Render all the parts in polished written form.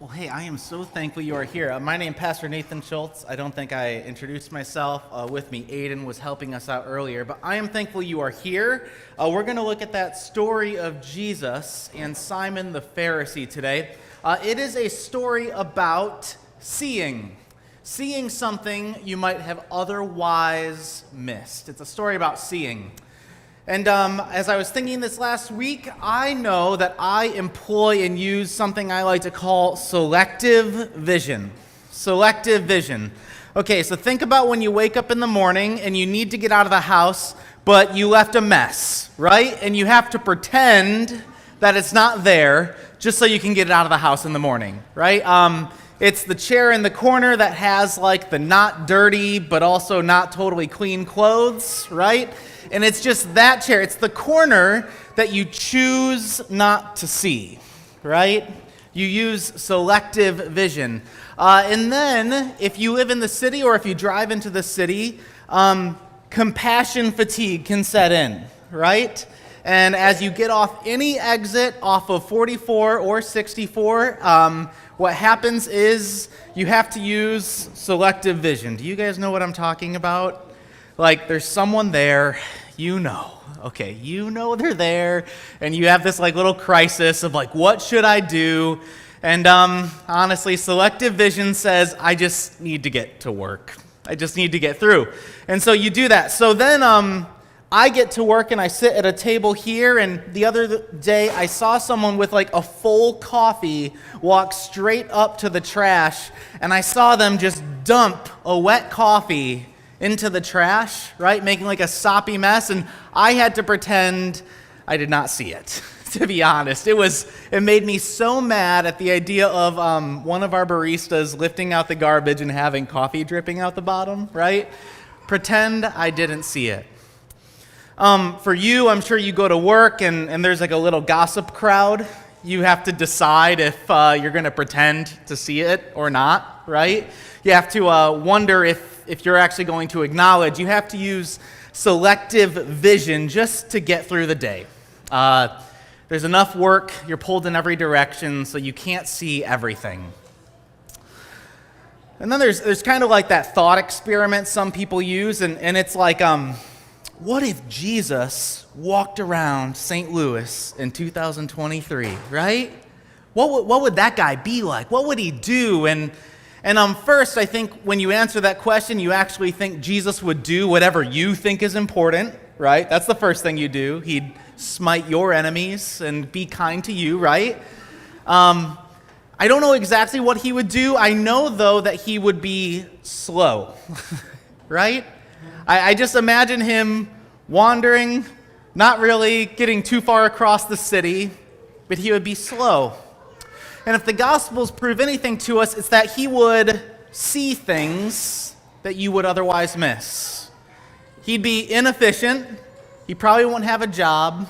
Well, hey, I am so thankful you are here. My name is Pastor Nathan Schultz. I don't think I introduced myself. With me, Aiden was helping us out earlier, but I am thankful you are here. We're going to look at that story of Jesus and Simon the Pharisee today. It is a story about seeing something you might have otherwise missed. It's a story about seeing. And as I was thinking this last week, I know that I employ and use something I like to call selective vision. Selective vision. Okay, so think about when you wake up in the morning and you need to get out of the house, but you left a mess, right? And you have to pretend that it's not there just so you can get it out of the house in the morning, right? It's the chair in the corner that has like the not dirty but also not totally clean clothes, right? And it's just that chair. It's the corner that you choose not to see, right? You use selective vision. And then if you live in the city or if you drive into the city, compassion fatigue can set in, right? And as you get off any exit off of 44 or 64, what happens is you have to use selective vision. Do you guys know what I'm talking about? Like there's someone there, you know they're there, and you have this like little crisis of like, what should I do? And honestly, selective vision says, I just need to get to work. I just need to get through. And so you do that. So then I get to work and I sit at a table here, and the other day I saw someone with like a full coffee walk straight up to the trash, and I saw them just dump a wet coffee into the trash, right, making like a soppy mess, and I had to pretend I did not see it, to be honest. It made me so mad at the idea of one of our baristas lifting out the garbage and having coffee dripping out the bottom, right? Pretend I didn't see it. For you, I'm sure you go to work and there's like a little gossip crowd. You have to decide if you're going to pretend to see it or not, right? You have to wonder if you're actually going to acknowledge. You have to use selective vision just to get through the day. There's enough work, you're pulled in every direction, so you can't see everything. And then there's kind of like that thought experiment some people use, and it's like, what if Jesus walked around St. Louis in 2023, right? What would that guy be like? What would he do? And first, I think when you answer that question, you actually think Jesus would do whatever you think is important, right? That's the first thing you do. He'd smite your enemies and be kind to you, right? I don't know exactly what he would do. I know, though, that he would be slow, right? I just imagine him wandering, not really getting too far across the city, but he would be slow. And if the Gospels prove anything to us, it's that he would see things that you would otherwise miss. He'd be inefficient, he probably wouldn't have a job,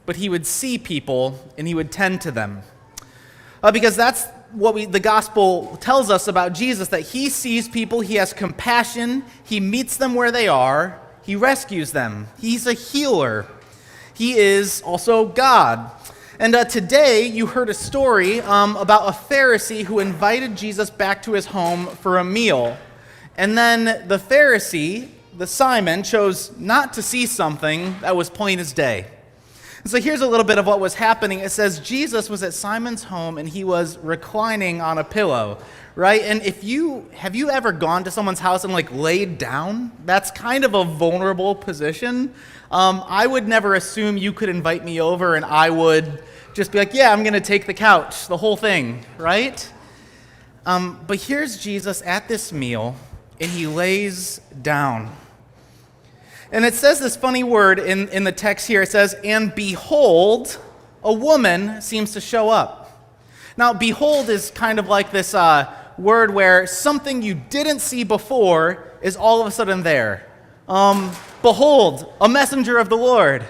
but he would see people and he would tend to them. Because that's what the gospel tells us about Jesus, that he sees people, he has compassion, he meets them where they are, he rescues them. He's a healer. He is also God. And today you heard a story about a Pharisee who invited Jesus back to his home for a meal. And then the Pharisee, the Simon, chose not to see something that was plain as day. So here's a little bit of what was happening. It says Jesus was at Simon's home and he was reclining on a pillow, right? And have you ever gone to someone's house and like laid down? That's kind of a vulnerable position. I would never assume you could invite me over and I would just be like, yeah, I'm going to take the couch, the whole thing, right? But here's Jesus at this meal and he lays down. And it says this funny word in the text here. It says, and behold, a woman seems to show up. Now, behold is kind of like this word where something you didn't see before is all of a sudden there. Behold, a messenger of the Lord.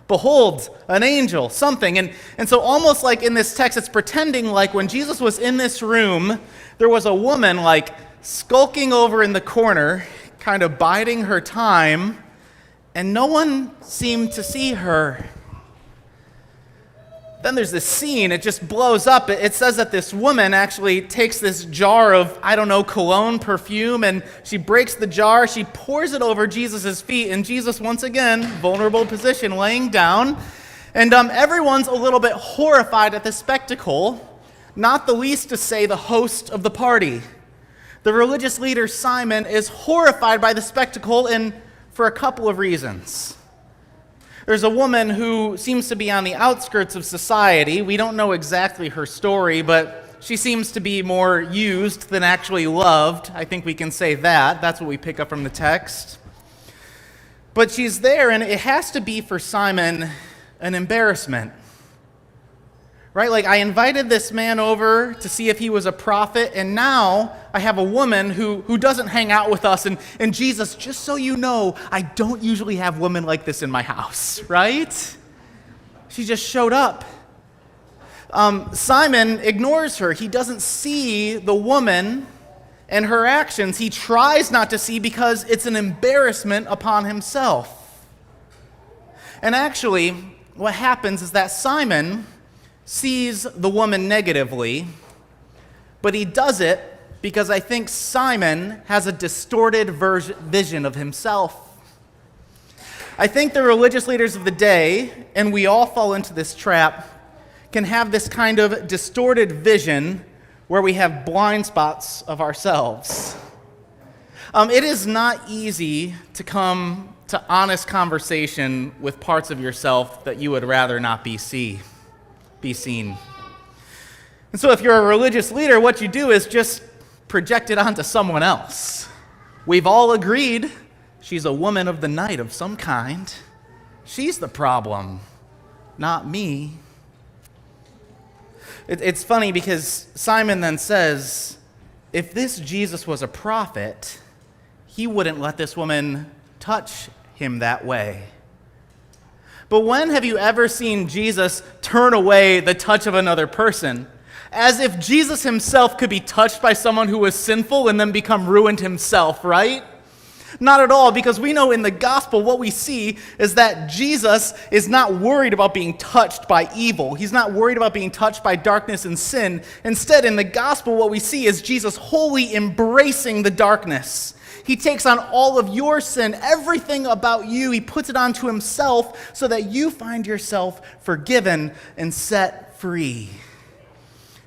Behold, an angel, something. And so almost like in this text, it's pretending like when Jesus was in this room, there was a woman like skulking over in the corner, kind of biding her time, and no one seemed to see her. Then there's this scene, it just blows up. It says that this woman actually takes this jar of, cologne perfume, and she breaks the jar, she pours it over Jesus' feet, and Jesus, once again, vulnerable position, laying down. And everyone's a little bit horrified at the spectacle, not the least to say the host of the party. The religious leader, Simon, is horrified by the spectacle, and for a couple of reasons. There's a woman who seems to be on the outskirts of society. We don't know exactly her story, but she seems to be more used than actually loved. I think we can say that. That's what we pick up from the text. But she's there, and it has to be for Simon an embarrassment. Right? Like, I invited this man over to see if he was a prophet, and now I have a woman who doesn't hang out with us. And Jesus, just so you know, I don't usually have women like this in my house, right? She just showed up. Simon ignores her. He doesn't see the woman and her actions. He tries not to see because it's an embarrassment upon himself. And actually, what happens is that Simon sees the woman negatively, but he does it because I think Simon has a distorted vision of himself. I think the religious leaders of the day, and we all fall into this trap, can have this kind of distorted vision where we have blind spots of ourselves. It is not easy to come to honest conversation with parts of yourself that you would rather not be seen. And so if you're a religious leader, what you do is just project it onto someone else. We've all agreed she's a woman of the night of some kind. She's the problem, not me. It's funny because Simon then says, if this Jesus was a prophet, he wouldn't let this woman touch him that way. But when have you ever seen Jesus turn away the touch of another person? As if Jesus himself could be touched by someone who was sinful and then become ruined himself, right? Not at all, because we know in the gospel what we see is that Jesus is not worried about being touched by evil. He's not worried about being touched by darkness and sin. Instead, in the gospel, what we see is Jesus wholly embracing the darkness. He takes on all of your sin, everything about you. He puts it onto himself so that you find yourself forgiven and set free.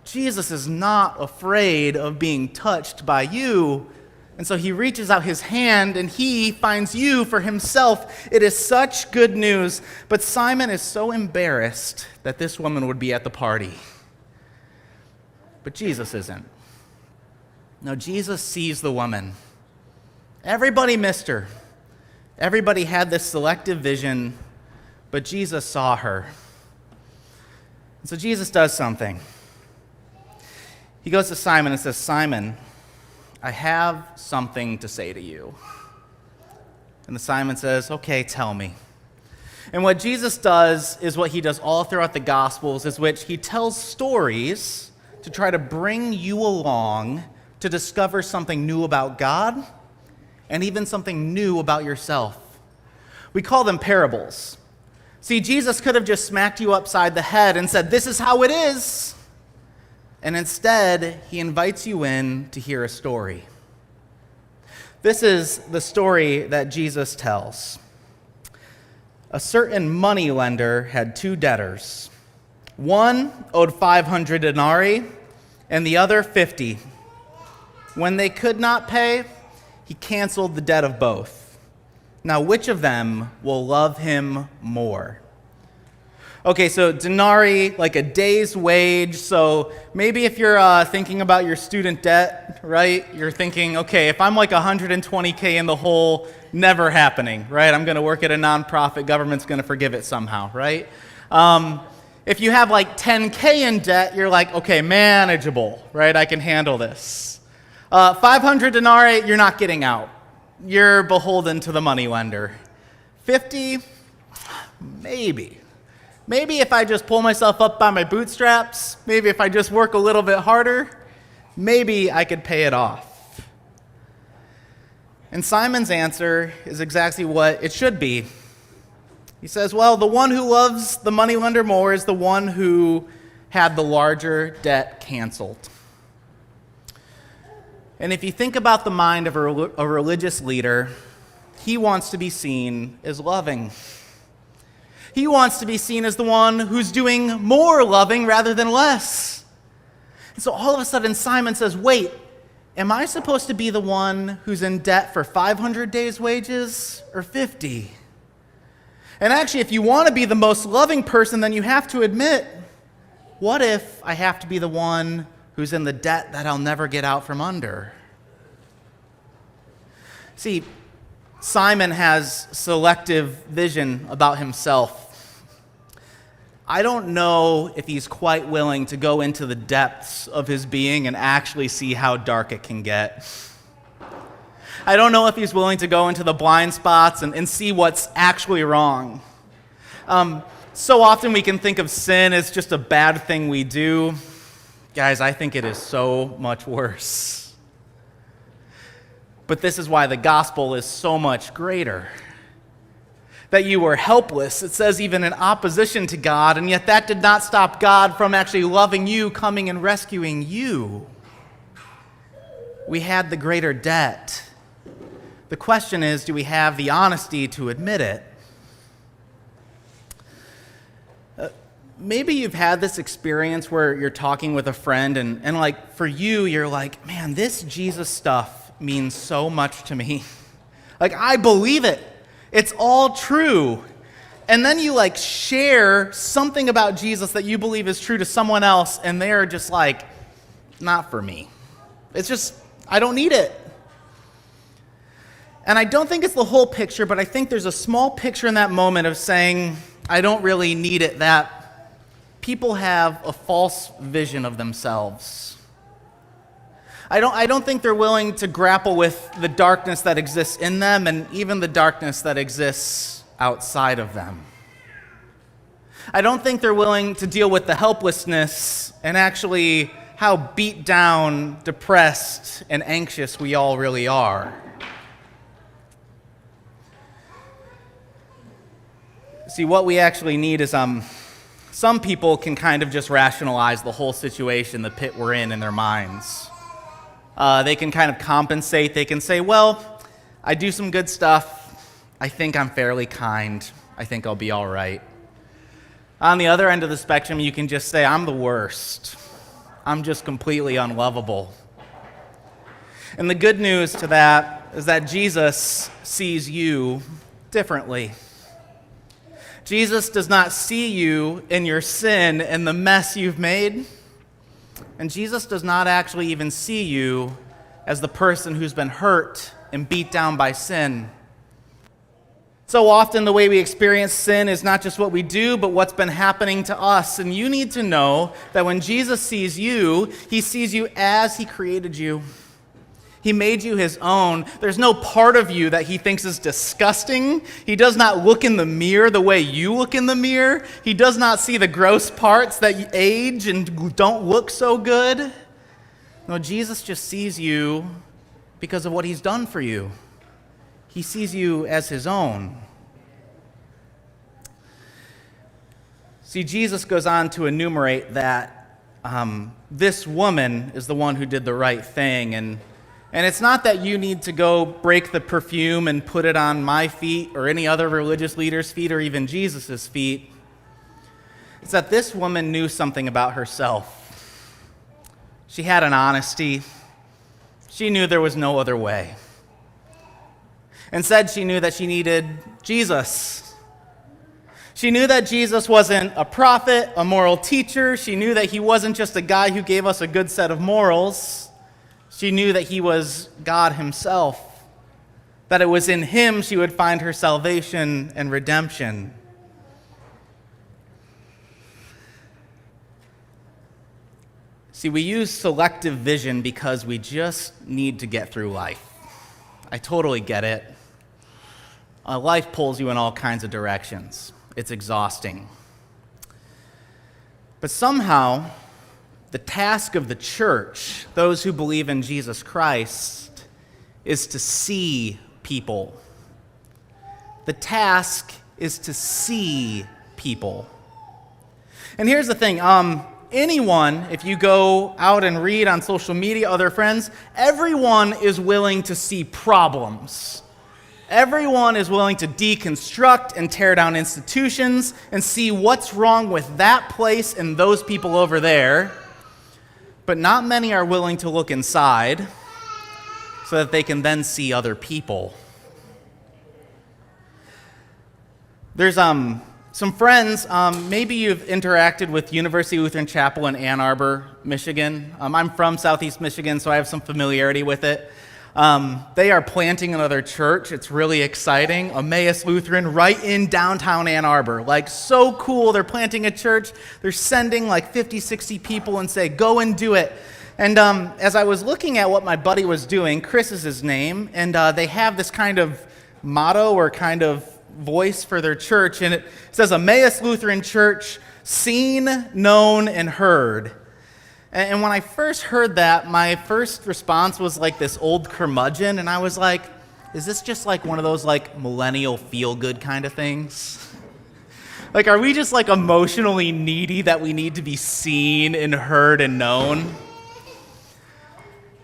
Jesus is not afraid of being touched by you. And so he reaches out his hand and he finds you for himself. It is such good news. But Simon is so embarrassed that this woman would be at the party. But Jesus isn't. No, Jesus sees the woman. Everybody missed her. Everybody had this selective vision, but Jesus saw her. And so Jesus does something. He goes to Simon and says, Simon, I have something to say to you. And the Simon says, okay, tell me. And what Jesus does is what he does all throughout the Gospels, is which he tells stories to try to bring you along to discover something new about God and even something new about yourself. We call them parables. See, Jesus could have just smacked you upside the head and said, this is how it is. And instead, he invites you in to hear a story. This is the story that Jesus tells. A certain money lender had two debtors. One owed 500 denarii and the other 50. When they could not pay, he canceled the debt of both. Now, which of them will love him more? Okay, so denarii, like a day's wage. So maybe if you're thinking about your student debt, right? You're thinking, okay, if I'm like 120K in the hole, never happening, right? I'm going to work at a nonprofit, government's going to forgive it somehow, right? If you have like 10K in debt, you're like, okay, manageable, right? I can handle this. 500 denarii, you're not getting out. You're beholden to the moneylender. 50, maybe. Maybe if I just pull myself up by my bootstraps, maybe if I just work a little bit harder, maybe I could pay it off. And Simon's answer is exactly what it should be. He says, well, the one who loves the moneylender more is the one who had the larger debt canceled. And if you think about the mind of a religious leader, he wants to be seen as loving. He wants to be seen as the one who's doing more loving rather than less. And so all of a sudden Simon says, wait, am I supposed to be the one who's in debt for 500 days' wages or 50? And actually, if you want to be the most loving person, then you have to admit, what if I have to be the one who's in the debt that I'll never get out from under? See, Simon has selective vision about himself. I don't know if he's quite willing to go into the depths of his being and actually see how dark it can get. I don't know if he's willing to go into the blind spots and see what's actually wrong. So often we can think of sin as just a bad thing we do. Guys, I think it is so much worse. But this is why the gospel is so much greater. That you were helpless, it says even in opposition to God, and yet that did not stop God from actually loving you, coming and rescuing you. We had the greater debt. The question is, do we have the honesty to admit it? Maybe you've had this experience where you're talking with a friend and like for you, you're like, man, this Jesus stuff means so much to me. Like, I believe it. It's all true. And then you like share something about Jesus that you believe is true to someone else, and they're just like, not for me. It's just, I don't need it. And I don't think it's the whole picture, but I think there's a small picture in that moment of saying, I don't really need it, that people have a false vision of themselves. I don't think they're willing to grapple with the darkness that exists in them and even the darkness that exists outside of them. I don't think they're willing to deal with the helplessness and actually how beat down, depressed, and anxious we all really are. See, what we actually need is some people can kind of just rationalize the whole situation, the pit we're in their minds. They can kind of compensate. They can say, well, I do some good stuff. I think I'm fairly kind. I think I'll be all right. On the other end of the spectrum, you can just say, I'm the worst. I'm just completely unlovable. And the good news to that is that Jesus sees you differently. Jesus does not see you in your sin and the mess you've made. And Jesus does not actually even see you as the person who's been hurt and beat down by sin. So often the way we experience sin is not just what we do, but what's been happening to us. And you need to know that when Jesus sees you, he sees you as he created you. He made you his own. There's no part of you that he thinks is disgusting. He does not look in the mirror the way you look in the mirror. He does not see the gross parts that age and don't look so good. No, Jesus just sees you because of what he's done for you. He sees you as his own. See, Jesus goes on to enumerate that this woman is the one who did the right thing, and it's not that you need to go break the perfume and put it on my feet or any other religious leader's feet or even Jesus' feet. It's that this woman knew something about herself. She had an honesty. She knew there was no other way. Instead, she knew that she needed Jesus. She knew that Jesus wasn't a prophet, a moral teacher. She knew that he wasn't just a guy who gave us a good set of morals. She knew that he was God himself, that it was in him she would find her salvation and redemption. See, we use selective vision because we just need to get through life. I totally get it. Life pulls you in all kinds of directions. It's exhausting. But somehow, the task of the church, those who believe in Jesus Christ, is to see people. The task is to see people. And here's the thing, anyone, if you go out and read on social media, other friends, everyone is willing to see problems. Everyone is willing to deconstruct and tear down institutions and see what's wrong with that place and those people over there. But not many are willing to look inside so that they can then see other people. There's some friends, maybe you've interacted with University Lutheran Chapel in Ann Arbor, Michigan. I'm from Southeast Michigan, so I have some familiarity with it. They are planting another church. It's really exciting. Emmaus Lutheran right in downtown Ann Arbor. Like, so cool. They're planting a church. They're sending like 50, 60 people and say, go and do it. And as I was looking at what my buddy was doing, Chris is his name, and they have this kind of motto or kind of voice for their church, and it says, Emmaus Lutheran Church, seen, known, and heard. And when I first heard that, my first response was like this old curmudgeon, and I was like, is this just like one of those like millennial feel-good kind of things? Like, are we just like emotionally needy that we need to be seen and heard and known?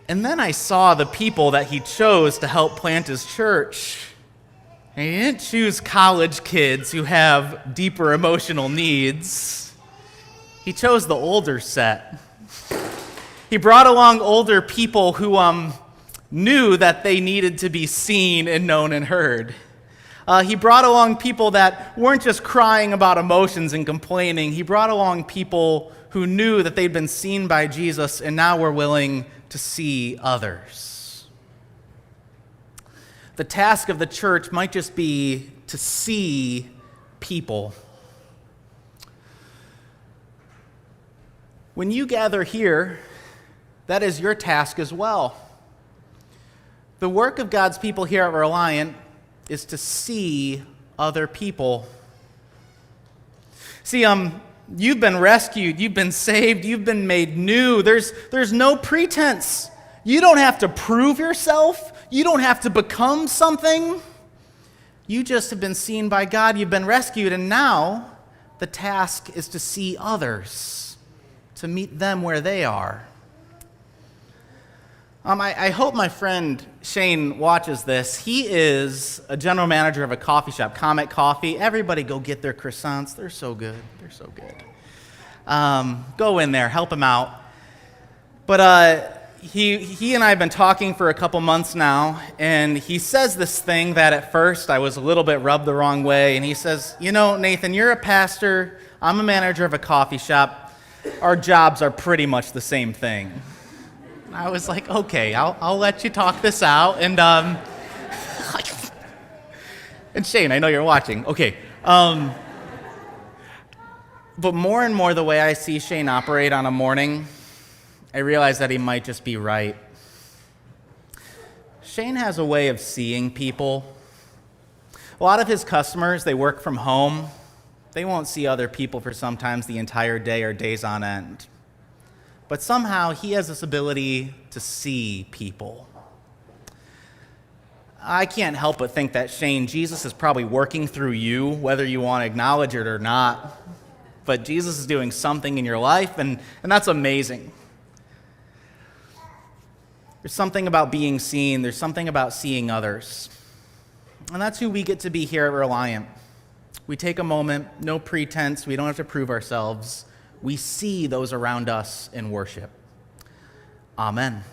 And then I saw the people that he chose to help plant his church. And he didn't choose college kids who have deeper emotional needs. He chose the older set. He brought along older people who knew that they needed to be seen and known and heard. He brought along people that weren't just crying about emotions and complaining. He brought along people who knew that they'd been seen by Jesus and now were willing to see others. The task of the church might just be to see people. When you gather here, that is your task as well. The work of God's people here at Reliant is to see other people. See, you've been rescued, you've been saved, you've been made new. There's no pretense. You don't have to prove yourself. You don't have to become something. You just have been seen by God. You've been rescued, and now the task is to see others, to meet them where they are. I hope my friend Shane watches this. He is a general manager of a coffee shop, Comet Coffee. Everybody go get their croissants. They're so good. They're so good. Go in there, help him out. But he and I have been talking for a couple months now, and he says this thing that at first I was a little bit rubbed the wrong way. And he says, you know, Nathan, you're a pastor. I'm a manager of a coffee shop. Our jobs are pretty much the same thing. I was like, okay, I'll let you talk this out. And and Shane, I know you're watching. Okay. But more and more the way I see Shane operate on a morning, I realize that he might just be right. Shane has a way of seeing people. A lot of his customers, they work from home. They won't see other people for sometimes the entire day or days on end. But somehow he has this ability to see people. I can't help but think that, Shane, Jesus is probably working through you, whether you want to acknowledge it or not. But Jesus is doing something in your life, and that's amazing. There's something about being seen. There's something about seeing others. And that's who we get to be here at Reliant. We take a moment, no pretense. We don't have to prove ourselves. We see those around us in worship. Amen.